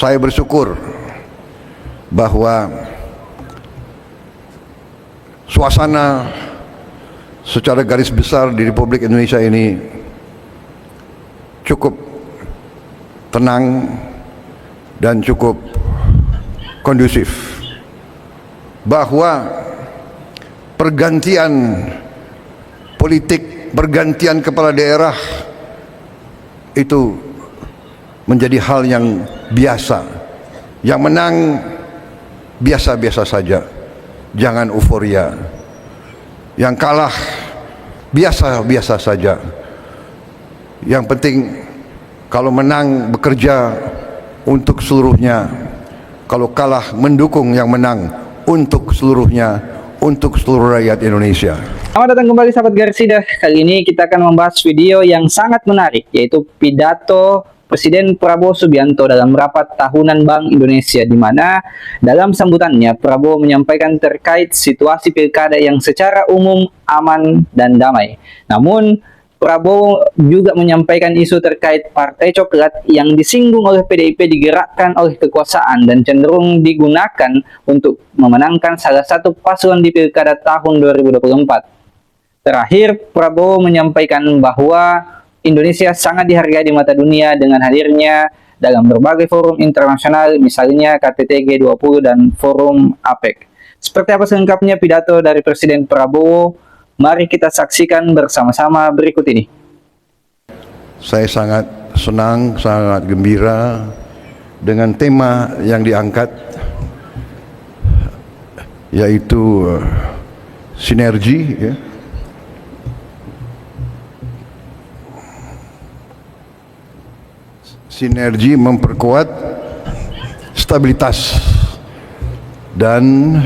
Saya bersyukur bahwa suasana secara garis besar di Republik Indonesia ini cukup tenang dan cukup kondusif, bahwa pergantian politik, pergantian kepala daerah itu menjadi hal yang biasa. Yang menang biasa-biasa saja, jangan euforia. Yang kalah biasa-biasa saja. Yang penting kalau menang bekerja untuk seluruhnya, kalau kalah mendukung yang menang untuk seluruhnya, untuk seluruh rakyat Indonesia. Selamat datang kembali sahabat Garuda. Kali ini kita akan membahas video yang sangat menarik, yaitu pidato Presiden Prabowo Subianto dalam rapat tahunan Bank Indonesia, di mana dalam sambutannya Prabowo menyampaikan terkait situasi pilkada yang secara umum aman dan damai. Namun Prabowo juga menyampaikan isu terkait Partai Coklat yang disinggung oleh PDIP digerakkan oleh kekuasaan dan cenderung digunakan untuk memenangkan salah satu paslon di pilkada tahun 2024. Terakhir, Prabowo menyampaikan bahwa Indonesia sangat dihargai di mata dunia dengan hadirnya dalam berbagai forum internasional, misalnya KTT G20 dan forum APEC. Seperti apa selengkapnya pidato dari Presiden Prabowo? Mari kita saksikan bersama-sama berikut ini. Saya sangat senang, sangat gembira dengan tema yang diangkat, yaitu sinergi, ya. Sinergi memperkuat stabilitas dan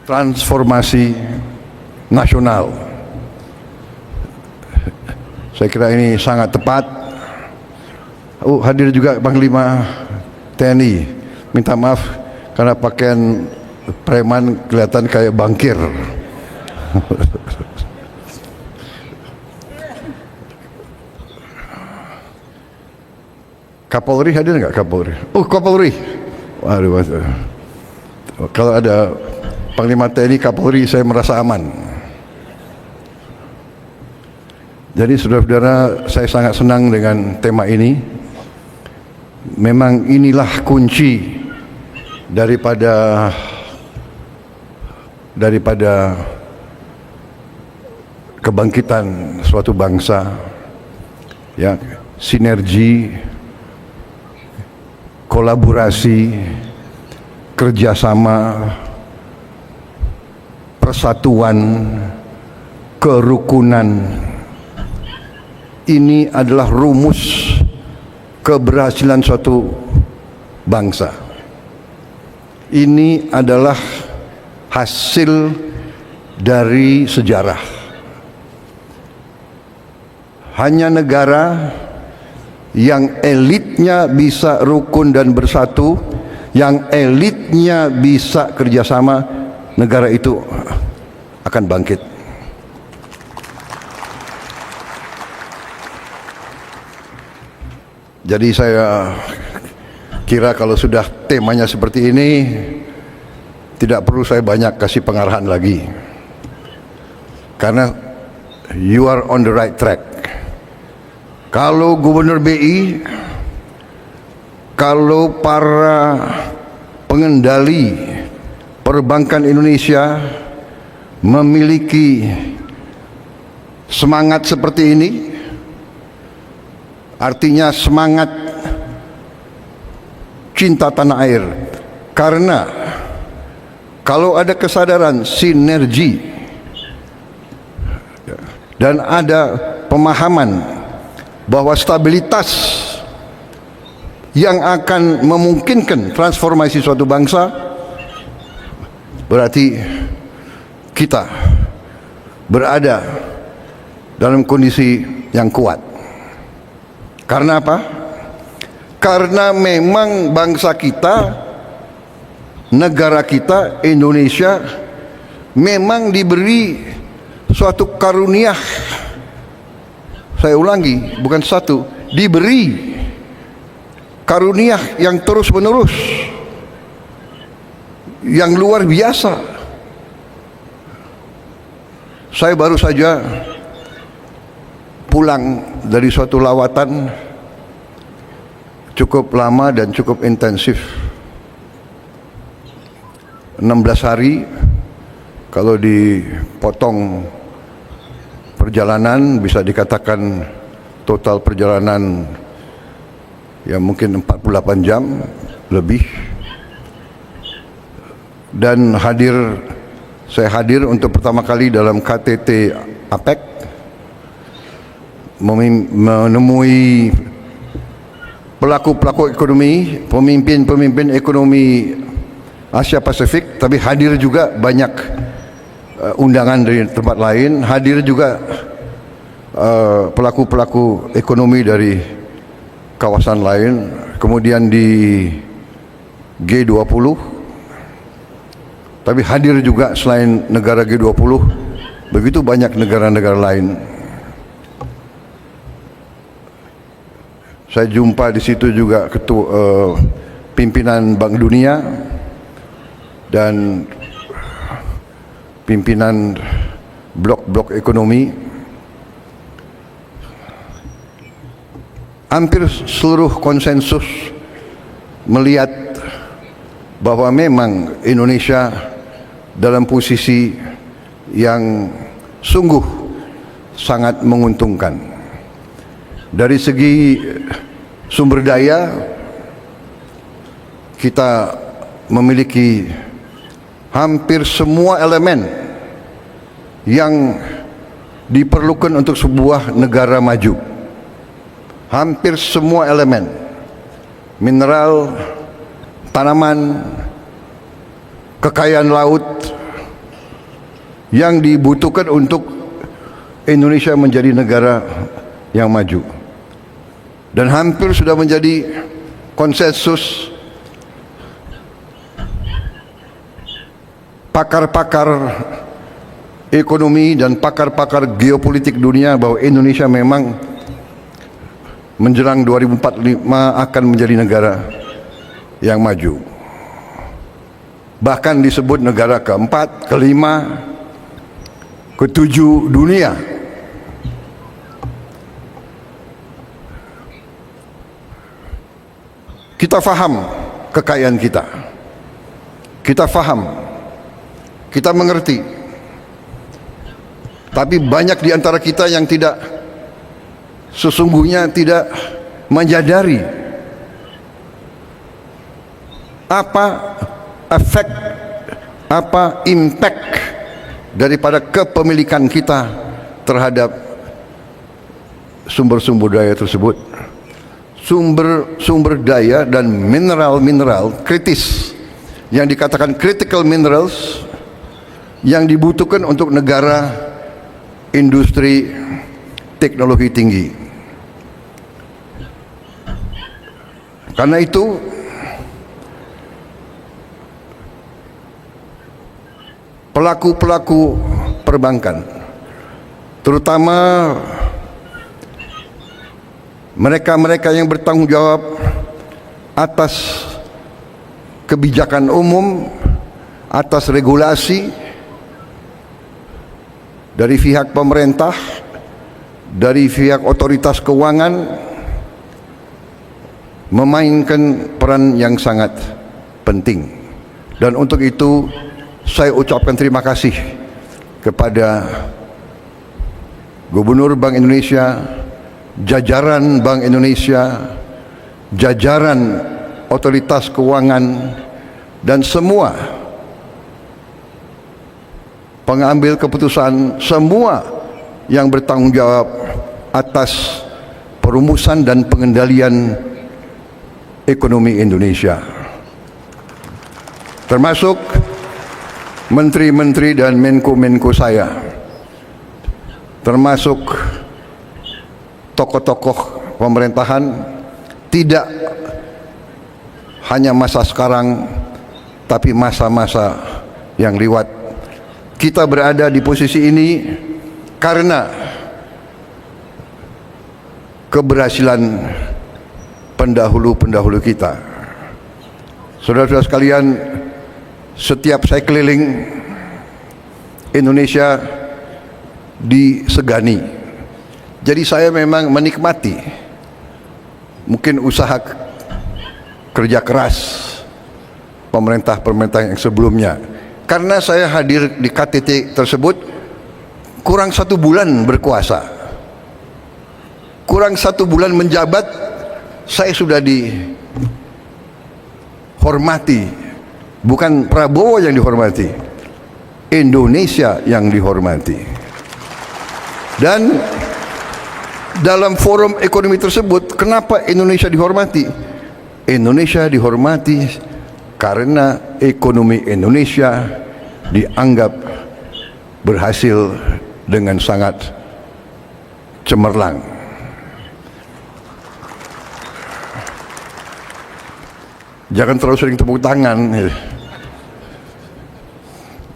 transformasi nasional. Saya kira ini sangat tepat. Hadir juga Panglima TNI. Minta maaf karena pakaian preman kelihatan kayak bankir. Kapolri hadir nggak, Kapolri? Kapolri. Waduh, waduh. Kalau ada Panglima TNI, Kapolri, saya merasa aman. Jadi saudara-saudara, saya sangat senang dengan tema ini. Memang inilah kunci daripada kebangkitan suatu bangsa, ya, sinergi, kolaborasi, kerjasama, persatuan, kerukunan. Ini adalah rumus keberhasilan suatu bangsa. Ini adalah hasil dari sejarah. Hanya negara yang elitnya bisa rukun dan bersatu, yang elitnya bisa kerjasama, negara itu akan bangkit. Jadi saya kira kalau sudah temanya seperti ini, tidak perlu saya banyak kasih pengarahan lagi, karena you are on the right track. Kalau Gubernur BI, kalau para pengendali perbankan Indonesia memiliki semangat seperti ini, artinya semangat cinta tanah air. Karena kalau ada kesadaran sinergi dan ada pemahaman bahwa stabilitas yang akan memungkinkan transformasi suatu bangsa, berarti kita berada dalam kondisi yang kuat. Karena apa? Karena memang bangsa kita, negara kita, Indonesia, memang diberi suatu karunia. Saya ulangi, bukan satu, diberi karunia yang terus-menerus, yang luar biasa. Saya baru saja pulang dari suatu lawatan cukup lama dan cukup intensif. 16 hari, kalau dipotong perjalanan bisa dikatakan total perjalanan ya mungkin 48 jam lebih. Dan saya hadir untuk pertama kali dalam KTT APEC, menemui pelaku-pelaku ekonomi, pemimpin-pemimpin ekonomi Asia Pasifik, tapi hadir juga banyak undangan dari tempat lain, hadir juga pelaku-pelaku ekonomi dari kawasan lain, kemudian di G20, tapi hadir juga selain negara G20, begitu banyak negara-negara lain. Saya jumpa di situ juga pimpinan Bank Dunia dan pimpinan blok-blok ekonomi. Hampir seluruh konsensus melihat bahwa memang Indonesia dalam posisi yang sungguh sangat menguntungkan. Dari segi sumber daya, kita memiliki hampir semua elemen yang diperlukan untuk sebuah negara maju. Hampir semua elemen, mineral, tanaman, kekayaan laut yang dibutuhkan untuk Indonesia menjadi negara yang maju. Dan hampir sudah menjadi konsensus pakar-pakar ekonomi dan pakar-pakar geopolitik dunia bahwa Indonesia memang menjelang 2045 akan menjadi negara yang maju. Bahkan disebut negara keempat, kelima, ketujuh dunia. Kita faham kekayaan kita. Kita faham. Kita mengerti. Tapi banyak di antara kita yang sesungguhnya tidak menyadari apa efek, apa impact daripada kepemilikan kita terhadap sumber-sumber daya tersebut. Sumber daya dan mineral-mineral kritis yang dikatakan critical minerals yang dibutuhkan untuk negara industri teknologi tinggi. Karena itu pelaku-pelaku perbankan, terutama mereka-mereka yang bertanggung jawab atas kebijakan umum, atas regulasi dari pihak pemerintah, dari pihak otoritas keuangan, memainkan peran yang sangat penting. Dan untuk itu saya ucapkan terima kasih kepada Gubernur Bank Indonesia, jajaran Bank Indonesia, jajaran otoritas keuangan, dan semua pengambil keputusan, semua yang bertanggung jawab atas perumusan dan pengendalian ekonomi Indonesia, termasuk menteri-menteri dan menko-menko saya, termasuk tokoh-tokoh pemerintahan, tidak hanya masa sekarang tapi masa-masa yang lewat. Kita berada di posisi ini karena keberhasilan pendahulu-pendahulu kita. Saudara-saudara sekalian, setiap saya keliling Indonesia disegani. Jadi saya memang menikmati mungkin usaha kerja keras pemerintah-pemerintah yang sebelumnya. Karena saya hadir di KTT tersebut kurang 1 bulan berkuasa, kurang 1 bulan menjabat, saya sudah dihormati. Bukan Prabowo yang dihormati, Indonesia yang dihormati. Dan dalam forum ekonomi tersebut, kenapa Indonesia dihormati? Indonesia dihormati karena ekonomi Indonesia dianggap berhasil dengan sangat cemerlang. Jangan terlalu sering tepuk tangan.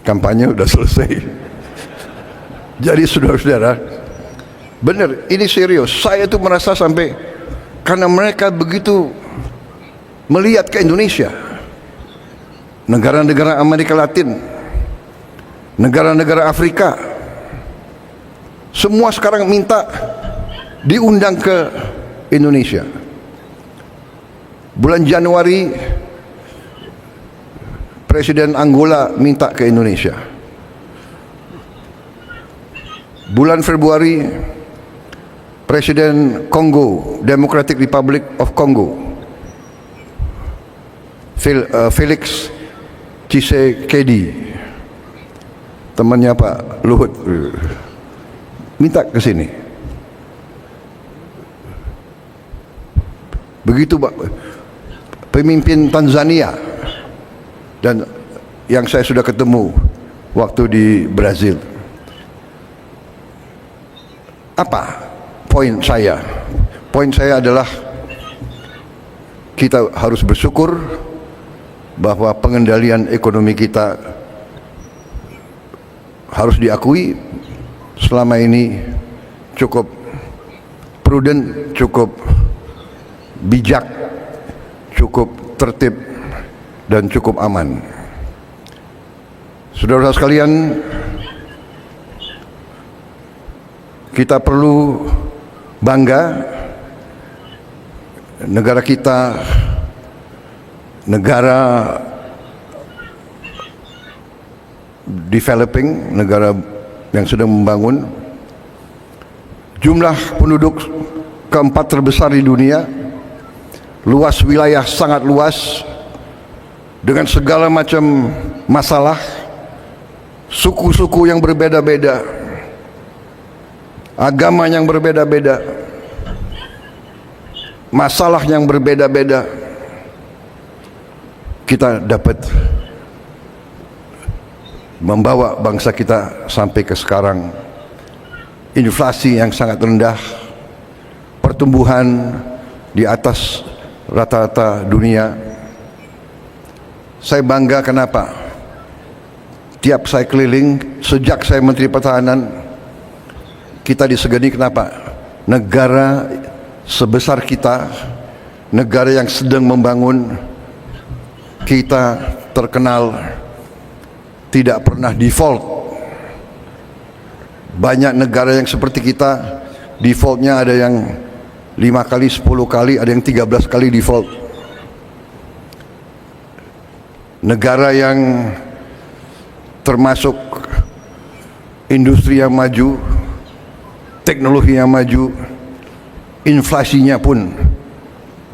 Kampanye sudah selesai. Jadi saudara-saudara, benar, ini serius. Saya tuh merasa sampai, karena mereka begitu melihat ke Indonesia, negara-negara Amerika Latin, negara-negara Afrika, semua sekarang minta diundang ke Indonesia. Bulan Januari Presiden Angola minta ke Indonesia. Bulan Februari Presiden Kongo, Democratic Republic of Congo, Felix Tshisekedi, temannya Pak Luhut, minta ke sini. Begitu Pak pemimpin Tanzania, dan yang saya sudah ketemu waktu di Brazil. Apa poin saya? Poin saya adalah kita harus bersyukur bahwa pengendalian ekonomi kita harus diakui selama ini cukup prudent, cukup bijak, cukup tertib, dan cukup aman. Saudara sekalian, kita perlu bangga, negara kita negara developing, negara yang sedang membangun. Jumlah penduduk keempat terbesar di dunia, luas wilayah sangat luas, dengan segala macam masalah, suku-suku yang berbeda-beda, agama yang berbeda-beda, masalah yang berbeda-beda. Kita dapat membawa bangsa kita sampai ke sekarang. Inflasi yang sangat rendah, pertumbuhan di atas rata-rata dunia. Saya bangga, kenapa? Tiap saya keliling, sejak saya Menteri Pertahanan, kita disegani. Kenapa? Negara sebesar kita, negara yang sedang membangun, kita terkenal tidak pernah default. Banyak negara yang seperti kita, defaultnya ada yang 5 kali, 10 kali, ada yang 13 kali default. Negara yang termasuk industri yang maju, teknologi yang maju, inflasinya pun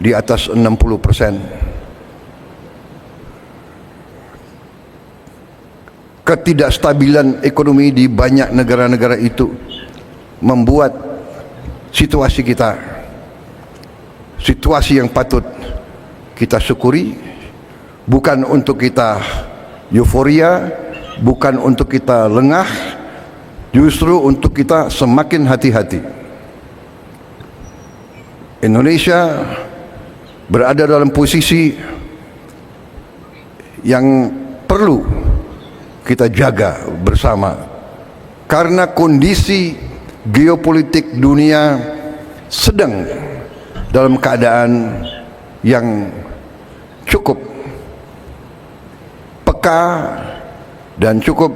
di atas 60%. Ketidakstabilan ekonomi di banyak negara-negara itu membuat situasi kita, situasi yang patut kita syukuri, bukan untuk kita euforia, bukan untuk kita lengah, justru untuk kita semakin hati-hati. Indonesia berada dalam posisi yang perlu kita jaga bersama, karena kondisi geopolitik dunia sedang dalam keadaan yang cukup peka dan cukup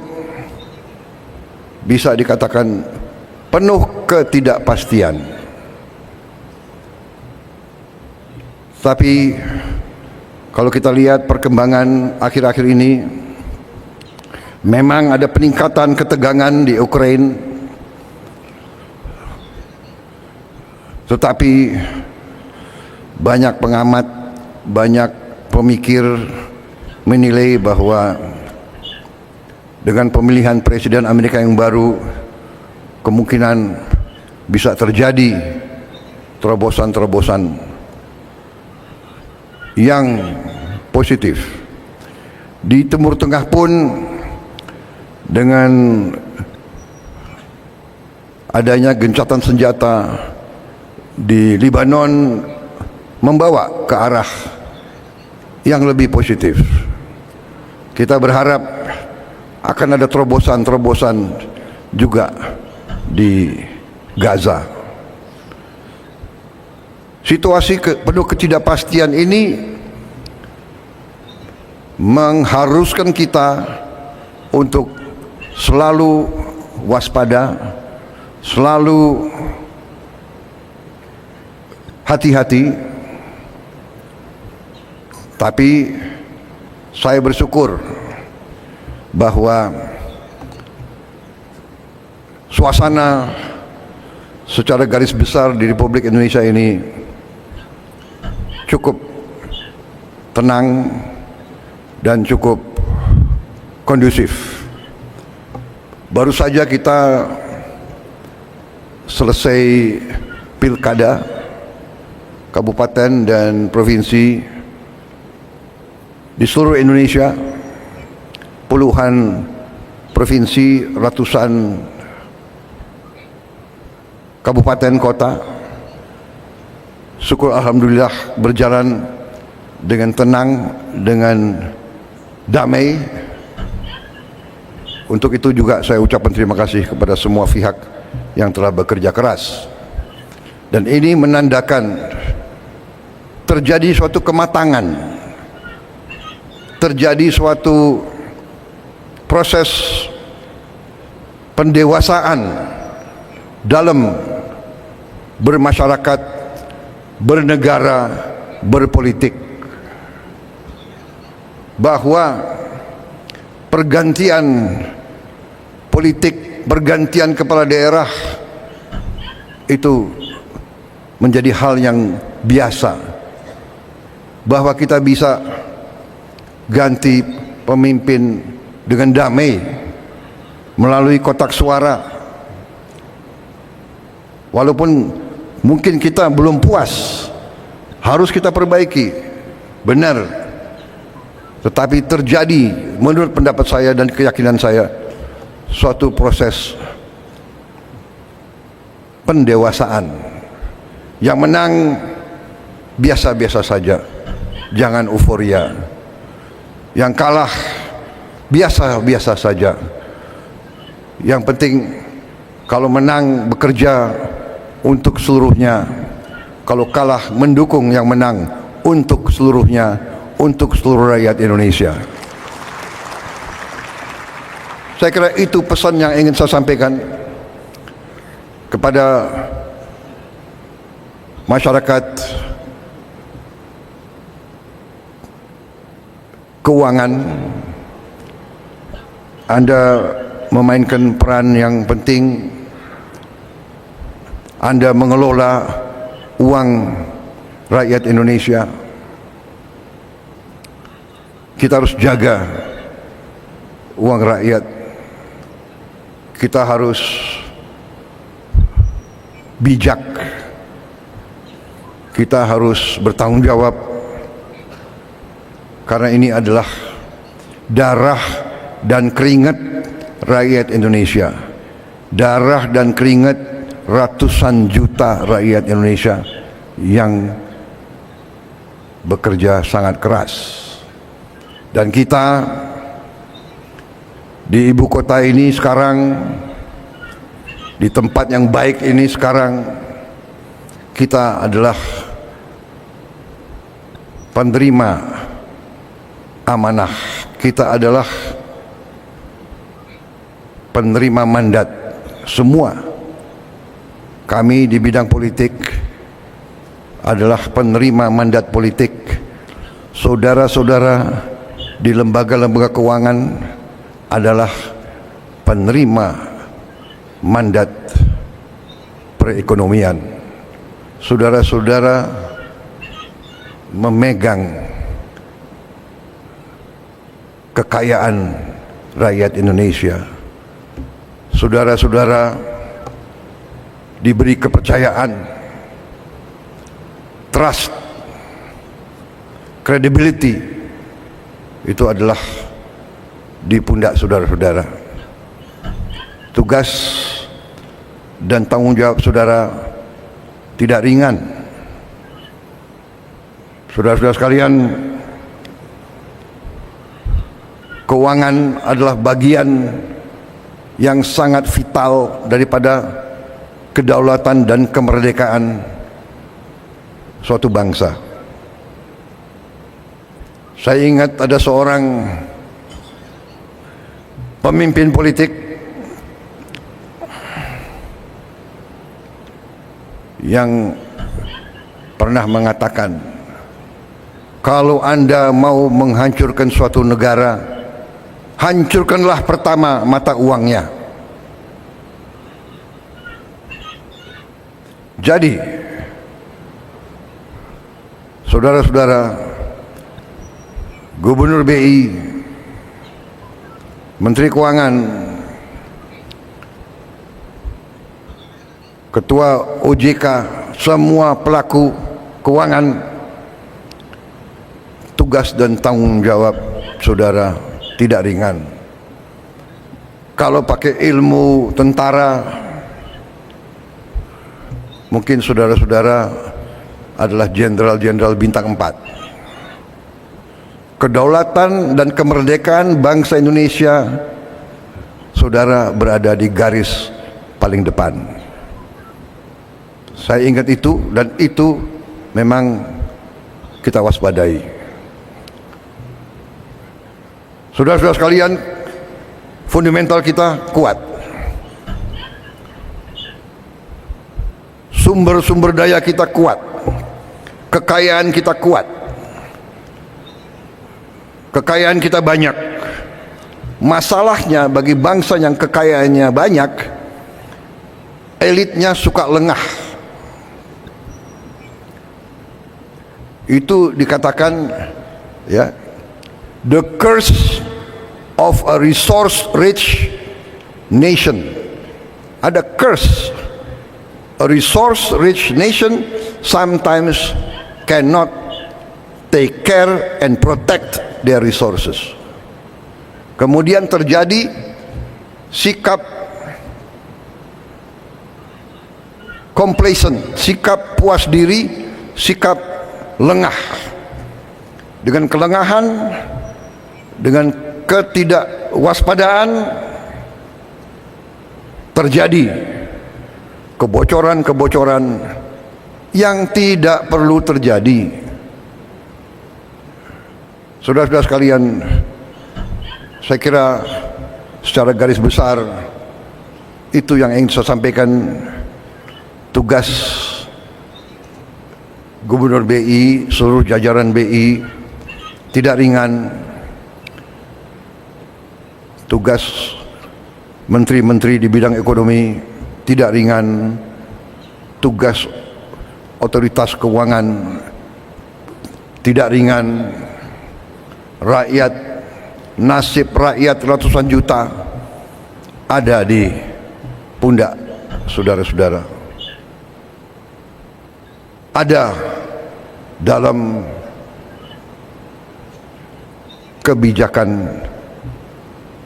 bisa dikatakan penuh ketidakpastian. Tapi kalau kita lihat perkembangan akhir-akhir ini, memang ada peningkatan ketegangan di Ukraina, tetapi banyak pengamat, banyak pemikir menilai bahwa dengan pemilihan Presiden Amerika yang baru, kemungkinan bisa terjadi terobosan-terobosan yang positif. Di Timur Tengah pun, dengan adanya gencatan senjata di Lebanon, membawa ke arah yang lebih positif. Kita berharap akan ada terobosan-terobosan juga di Gaza. Situasi penuh ketidakpastian ini mengharuskan kita untuk selalu waspada, selalu hati-hati. Tapi saya bersyukur bahwa suasana secara garis besar di Republik Indonesia ini cukup tenang dan cukup kondusif. Baru saja kita selesai pilkada kabupaten dan provinsi di seluruh Indonesia, puluhan provinsi, ratusan kabupaten kota. Syukur alhamdulillah berjalan dengan tenang, dengan damai. Untuk itu juga saya ucapkan terima kasih kepada semua pihak yang telah bekerja keras. Dan ini menandakan terjadi suatu kematangan, terjadi suatu proses pendewasaan dalam bermasyarakat, bernegara, berpolitik, bahwa pergantian politik, pergantian kepala daerah itu menjadi hal yang biasa, bahwa kita bisa ganti pemimpin dengan damai melalui kotak suara. Walaupun mungkin kita belum puas, harus kita perbaiki, benar. Tetapi terjadi, menurut pendapat saya dan keyakinan saya, suatu proses pendewasaan. Yang menang biasa-biasa saja, jangan euforia. Yang kalah biasa-biasa saja. Yang penting kalau menang bekerja untuk seluruhnya, kalau kalah mendukung yang menang untuk seluruhnya, untuk seluruh rakyat Indonesia. Saya kira itu pesan yang ingin saya sampaikan kepada masyarakat keuangan. Anda memainkan peran yang penting. Anda mengelola uang rakyat Indonesia. Kita harus jaga uang rakyat. Kita harus bijak. Kita harus bertanggung jawab, karena ini adalah darah dan keringat rakyat Indonesia, darah dan keringat ratusan juta rakyat Indonesia yang bekerja sangat keras. Dan kita di ibu kota ini sekarang, di tempat yang baik ini sekarang, kita adalah penerima amanah, kita adalah penerima mandat. Semua kami di bidang politik adalah penerima mandat politik. Saudara-saudara di lembaga-lembaga keuangan adalah penerima mandat perekonomian. Saudara-saudara memegang kekayaan rakyat Indonesia. Saudara-saudara diberi kepercayaan, trust, credibility, itu adalah di pundak saudara-saudara. Tugas dan tanggung jawab saudara tidak ringan. Saudara-saudara sekalian, keuangan adalah bagian yang sangat vital daripada kedaulatan dan kemerdekaan suatu bangsa. Saya ingat ada seorang pemimpin politik yang pernah mengatakan, kalau Anda mau menghancurkan suatu negara, hancurkanlah pertama mata uangnya. Jadi, saudara-saudara, Gubernur BI, Menteri Keuangan, Ketua OJK, semua pelaku keuangan, tugas dan tanggung jawab saudara tidak ringan. Kalau pakai ilmu tentara, mungkin saudara-saudara adalah jenderal-jenderal bintang 4. Kedaulatan dan kemerdekaan bangsa Indonesia, saudara berada di garis paling depan. Saya ingat itu, dan itu memang kita waspadai. Saudara-saudara sekalian, fundamental kita kuat. Sumber-sumber daya kita kuat. Kekayaan kita kuat. Kekayaan kita banyak. Masalahnya bagi bangsa yang kekayaannya banyak, elitnya suka lengah. Itu dikatakan, ya, the curse of a resource rich nation. Ada curse. A resource rich nation sometimes cannot take care and protect their resources. Kemudian terjadi sikap complacent, sikap puas diri, sikap lengah. Dengan kelengahan, dengan ketidakwaspadaan, terjadi kebocoran-kebocoran yang tidak perlu terjadi. Saudara-saudara sekalian, saya kira secara garis besar itu yang ingin saya sampaikan. Tugas Gubernur BI, seluruh jajaran BI tidak ringan. Tugas menteri-menteri di bidang ekonomi tidak ringan. Tugas otoritas keuangan tidak ringan. Rakyat, nasib rakyat ratusan juta ada di pundak saudara-saudara. Ada dalam kebijakan,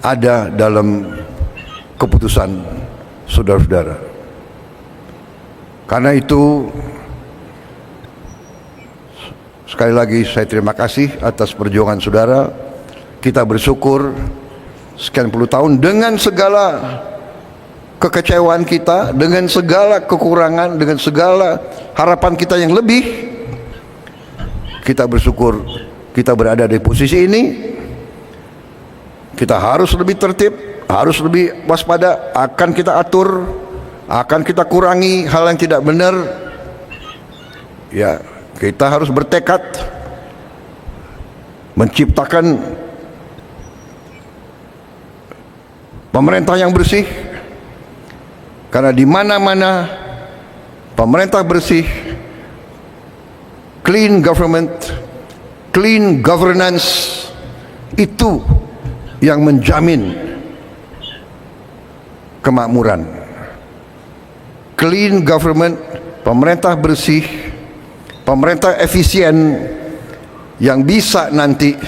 ada dalam keputusan saudara-saudara. Karena itu, sekali lagi saya terima kasih atas perjuangan saudara. Kita bersyukur sekian puluh tahun dengan segala kekecewaan kita, dengan segala kekurangan, dengan segala harapan kita yang lebih, kita bersyukur kita berada di posisi ini. Kita harus lebih tertib, harus lebih waspada, akan kita atur, akan kita kurangi hal yang tidak benar. Ya, kita harus bertekad menciptakan pemerintah yang bersih, karena di mana-mana pemerintah bersih, clean government, clean governance, itu yang menjamin kemakmuran. Clean government, pemerintah bersih, pemerintah efisien, yang bisa nanti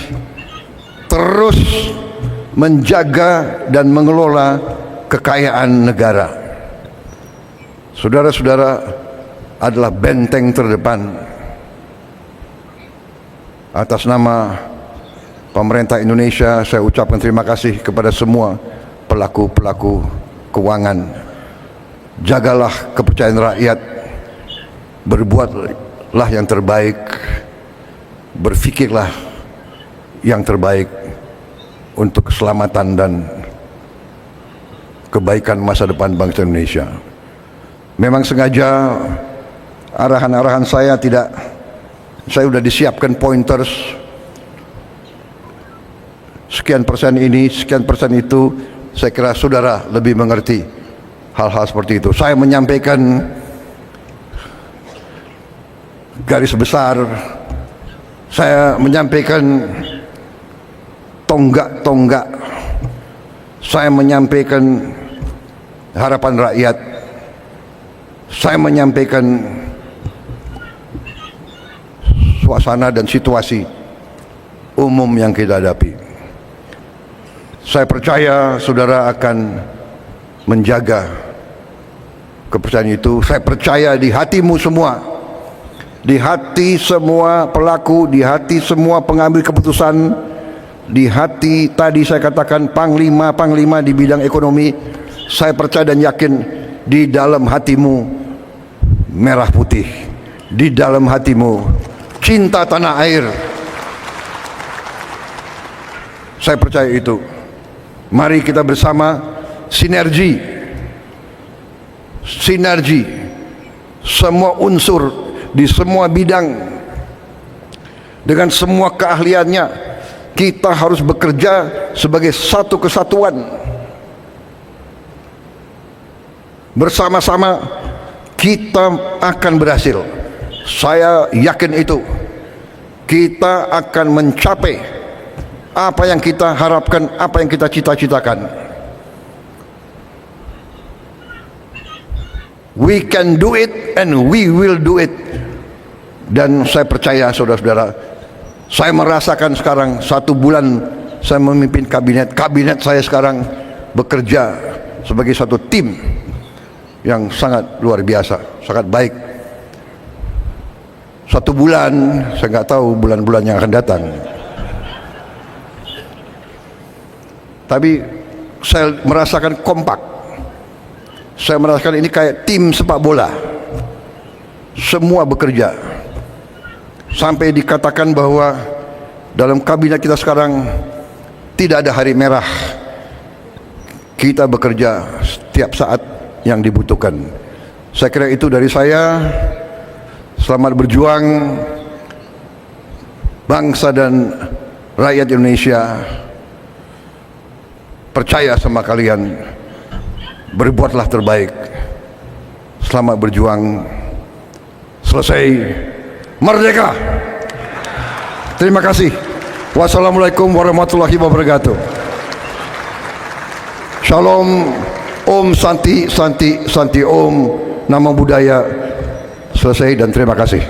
terus menjaga dan mengelola kekayaan negara. Saudara-saudara adalah benteng terdepan. Atas nama pemerintah Indonesia, saya ucapkan terima kasih kepada semua pelaku-pelaku keuangan. Jagalah kepercayaan rakyat, berbuatlah yang terbaik, berfikirlah yang terbaik untuk keselamatan dan kebaikan masa depan bangsa Indonesia. Memang sengaja arahan-arahan saya sudah disiapkan pointers, sekian persen ini, sekian persen itu. Saya kira saudara lebih mengerti hal-hal seperti itu. Saya menyampaikan garis besar, saya menyampaikan tonggak-tonggak, saya menyampaikan harapan rakyat, saya menyampaikan suasana dan situasi umum yang kita hadapi. Saya percaya saudara akan menjaga kepercayaan itu. Saya percaya di hatimu semua, di hati semua pelaku, di hati semua pengambil keputusan, di hati tadi saya katakan panglima-panglima di bidang ekonomi. Saya percaya dan yakin di dalam hatimu merah putih, di dalam hatimu cinta tanah air. Saya percaya itu. Mari kita bersama sinergi semua unsur di semua bidang dengan semua keahliannya. Kita harus bekerja sebagai satu kesatuan. Bersama-sama kita akan berhasil. Saya yakin itu. Kita akan mencapai apa yang kita harapkan, apa yang kita cita-citakan. We can do it and we will do it. Dan saya percaya saudara-saudara, saya merasakan sekarang 1 bulan saya memimpin kabinet saya sekarang bekerja sebagai satu tim yang sangat luar biasa, sangat baik. 1 bulan, saya nggak tahu bulan-bulan yang akan datang. Tapi saya merasakan kompak. Saya merasakan ini kayak tim sepak bola. Semua bekerja. Sampai dikatakan bahwa dalam kabinet kita sekarang tidak ada hari merah. Kita bekerja setiap saat yang dibutuhkan. Saya kira itu dari saya. Selamat berjuang bangsa dan rakyat Indonesia. Percaya sama kalian, berbuatlah terbaik. Selamat berjuang. Selesai. Merdeka. Terima kasih. Wassalamualaikum warahmatullahi wabarakatuh. Shalom. Om Santi Santi Santi Om. Nama budaya. Selesai dan terima kasih.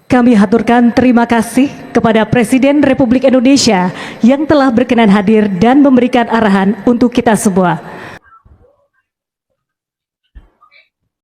Kami haturkan terima kasih kepada Presiden Republik Indonesia yang telah berkenan hadir dan memberikan arahan untuk kita semua.